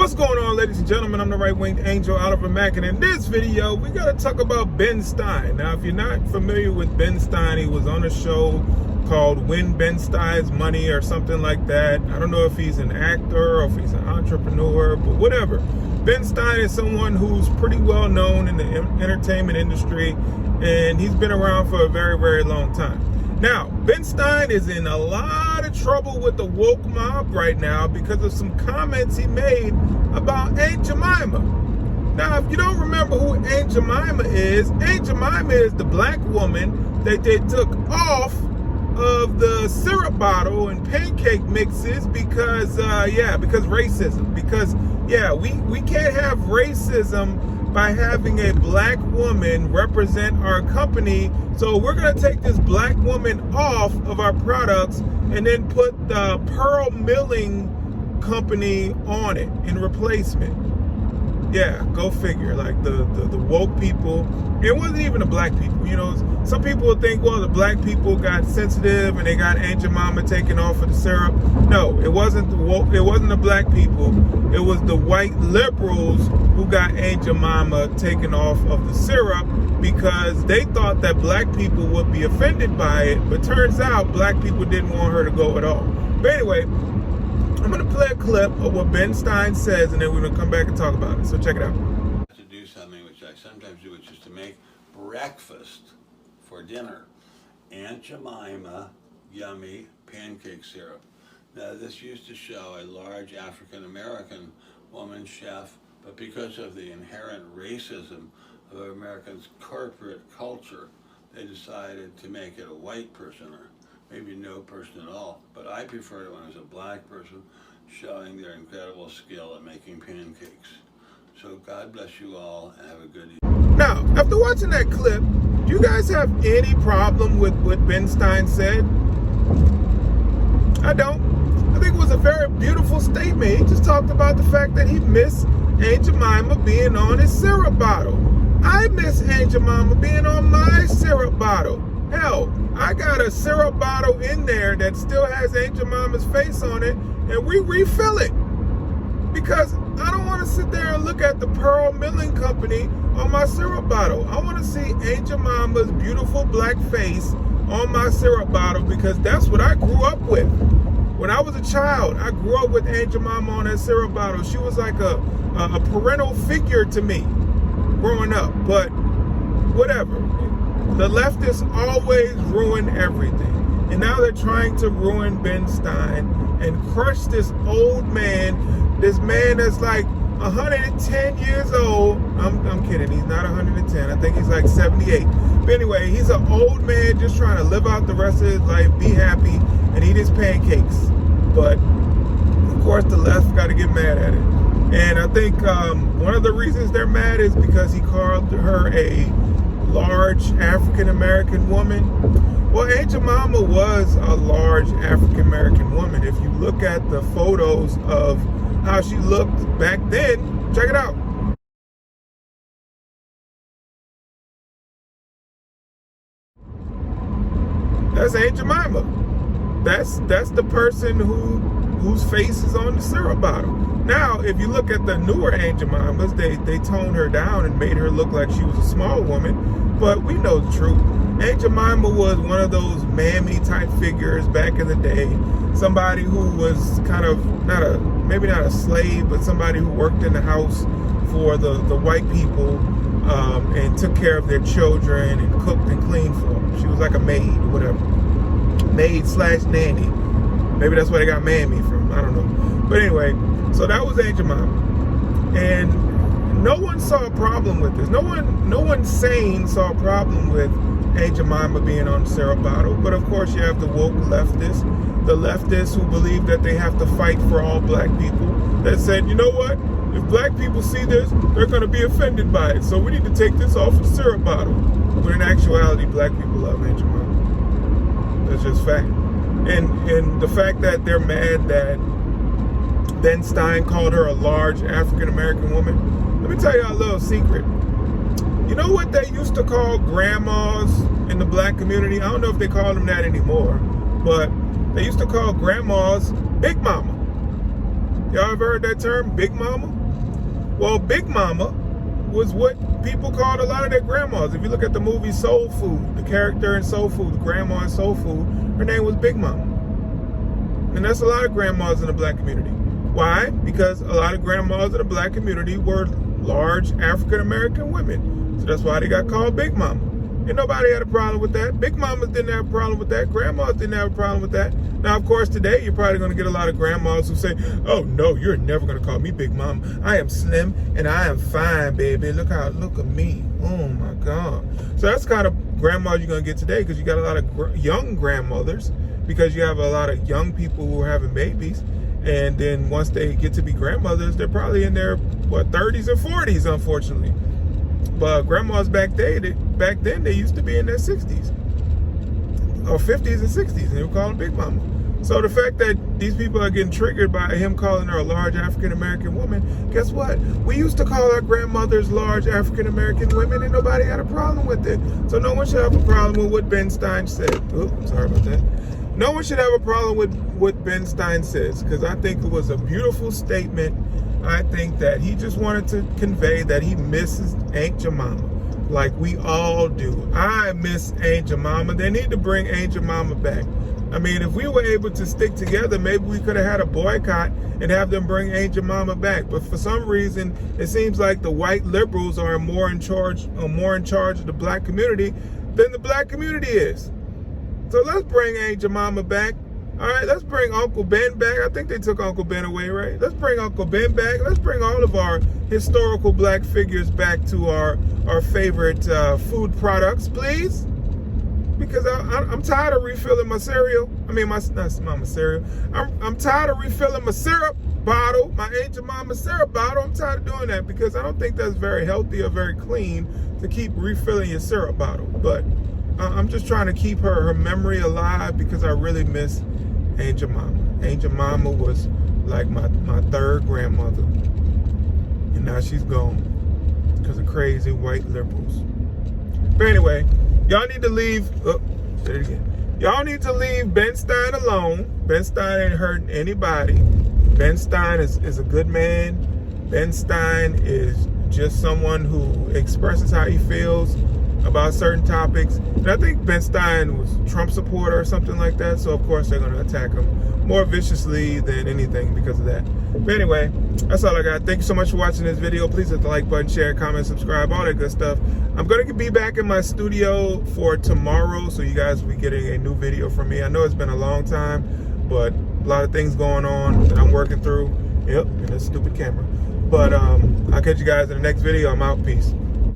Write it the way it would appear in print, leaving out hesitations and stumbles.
What's going on, ladies and gentlemen? I'm the right-winged angel, Oliver Mack, and in this video, we got to talk about Ben Stein. Now, if you're not familiar with Ben Stein, he was on a show called Win Ben Stein's Money or something like that. I don't know if he's an actor or if he's an entrepreneur, but whatever. Ben Stein is someone who's pretty well known in the entertainment industry, and he's been around for a very, very long time. Now, Ben Stein is in a lot of trouble with the woke mob right now because of some comments he made about Aunt Jemima. Now, if you don't remember who Aunt Jemima is the black woman that they took off of the syrup bottle and pancake mixes because racism. Because, we can't have racism by having a black woman represent our company. So we're going to take this black woman off of our products and then put the pearl milling company on it in replacement. Yeah, go figure. Like the woke people, it wasn't even the black people. You know, some people would think, well, the black people got sensitive and they got Aunt Jemima taken off of the syrup. No, it wasn't the woke. It wasn't the black people. It was the white liberals who got Aunt Jemima taken off of the syrup because they thought that black people would be offended by it. But turns out black people didn't want her to go at all. But anyway, I'm going to play a clip of what Ben Stein says, and then we're going to come back and talk about it. So check it out. To do something which I sometimes do, which is to make breakfast for dinner. Aunt Jemima yummy pancake syrup. Now, this used to show a large African-American woman chef, but because of the inherent racism of Americans' corporate culture, they decided to make it a white person, or maybe no person at all. But I prefer it when it's a black person showing their incredible skill at making pancakes. So God bless you all and have a good evening. Now, after watching that clip, do you guys have any problem with what Ben Stein said? I don't. I think it was a very beautiful statement. He just talked about the fact that he missed Aunt Jemima being on his syrup bottle. I miss Aunt Jemima being on my syrup bottle. Hell, I got a syrup bottle in there that still has Aunt Jemima's face on it, and we refill it. Because I don't want to sit there and look at the Pearl Milling Company on my syrup bottle. I want to see Aunt Jemima's beautiful black face on my syrup bottle because that's what I grew up with. When I was a child, I grew up with Aunt Jemima on that syrup bottle. She was like a parental figure to me growing up. But whatever. The leftists always ruin everything. And now they're trying to ruin Ben Stein and crush this old man, this man that's like 110 years old. I'm kidding, he's not 110. I think he's like 78. But anyway, he's an old man just trying to live out the rest of his life, be happy, and eat his pancakes. But, of course, the left got to get mad at it. And I think one of the reasons they're mad is because he called her a large African-American woman. Well, Aunt Jemima was a large African-American woman. If you look at the photos of how she looked back then, check it out. That's Aunt Jemima. That's the person whose face is on the syrup bottle. Now, if you look at the newer Aunt Jemimas, they toned her down and made her look like she was a small woman. But we know the truth. Aunt Jemima was one of those mammy type figures back in the day. Somebody who was kind of maybe not a slave, but somebody who worked in the house for the white people and took care of their children and cooked and cleaned for them. She was like a maid or whatever. Maid/nanny. Maybe that's where they got mammy from. I don't know. But anyway, so that was Aunt Jemima. And no one saw a problem with this. No one sane saw a problem with Aunt Jemima being on the syrup bottle. But of course you have the woke leftists, the leftists who believe that they have to fight for all black people, that said, you know what? If black people see this, they're going to be offended by it. So we need to take this off the syrup bottle. But in actuality, black people love Aunt Jemima. That's just fact. And the fact that they're mad that Ben Stein called her a large African-American woman, let me tell you a little secret. You know what they used to call grandmas in the black community? I don't know if they call them that anymore, but they used to call grandmas Big Mama. Y'all ever heard that term, Big Mama? Well, Big Mama was what people called a lot of their grandmas. If you look at the movie Soul Food, the character in Soul Food, the grandma in Soul Food, her name was Big Mama. And that's a lot of grandmas in the black community. Why? Because a lot of grandmas in the black community were large African American women. So that's why they got called Big Mama. And nobody had a problem with that. Big mamas didn't have a problem with that. Grandmas didn't have a problem with that. Now, of course, today you're probably going to get a lot of grandmas who say, oh, no, you're never going to call me Big Mama. I am slim and I am fine, baby. Look at me. Oh, my God. So that's the kind of grandmas you're going to get today, because you got a lot of young grandmothers, because you have a lot of young people who are having babies. And then once they get to be grandmothers, they're probably in their, 30s or 40s, unfortunately. But grandmas back then, they used to be in their 60s or 50s and 60s, and they would call them Big Mama. So the fact that these people are getting triggered by him calling her a large African-American woman, guess what? We used to call our grandmothers large African-American women, and nobody had a problem with it. So no one should have a problem with what Ben Stein said. Oops, sorry about that. No one should have a problem with what Ben Stein says, because I think it was a beautiful statement. I think that he just wanted to convey that he misses Aunt Jemima, like we all do. I miss Aunt Jemima. They need to bring Aunt Jemima back. I mean, if we were able to stick together, maybe we could have had a boycott and have them bring Aunt Jemima back. But for some reason, it seems like the white liberals are more in charge of the black community than the black community is. So let's bring Aunt Jemima back. All right, let's bring Uncle Ben back. I think they took Uncle Ben away, right? Let's bring Uncle Ben back. Let's bring all of our historical black figures back to our favorite food products, please. Because I'm tired of refilling my cereal. Not my cereal. I'm tired of refilling my syrup bottle, my Aunt Jemima syrup bottle. I'm tired of doing that, because I don't think that's very healthy or very clean to keep refilling your syrup bottle. But I'm just trying to keep her memory alive, because I really miss Aunt Jemima. Aunt Jemima was like my third grandmother, and now she's gone because of crazy white liberals. But anyway, y'all need to leave. Say it again. Y'all need to leave Ben Stein alone. Ben Stein ain't hurting anybody. Ben Stein is a good man. Ben Stein is just someone who expresses how he feels about certain topics. And I think Ben Stein was a Trump supporter or something like that, so of course they're going to attack him more viciously than anything because of that. But anyway, that's all I got. Thank you so much for watching this video. Please hit the like button, share, comment, subscribe, all that good stuff. I'm going to be back in my studio for tomorrow, so you guys will be getting a new video from me. I know it's been a long time, but a lot of things going on that I'm working through. Yep, and this stupid camera. But I'll catch you guys in the next video. I'm out. Peace.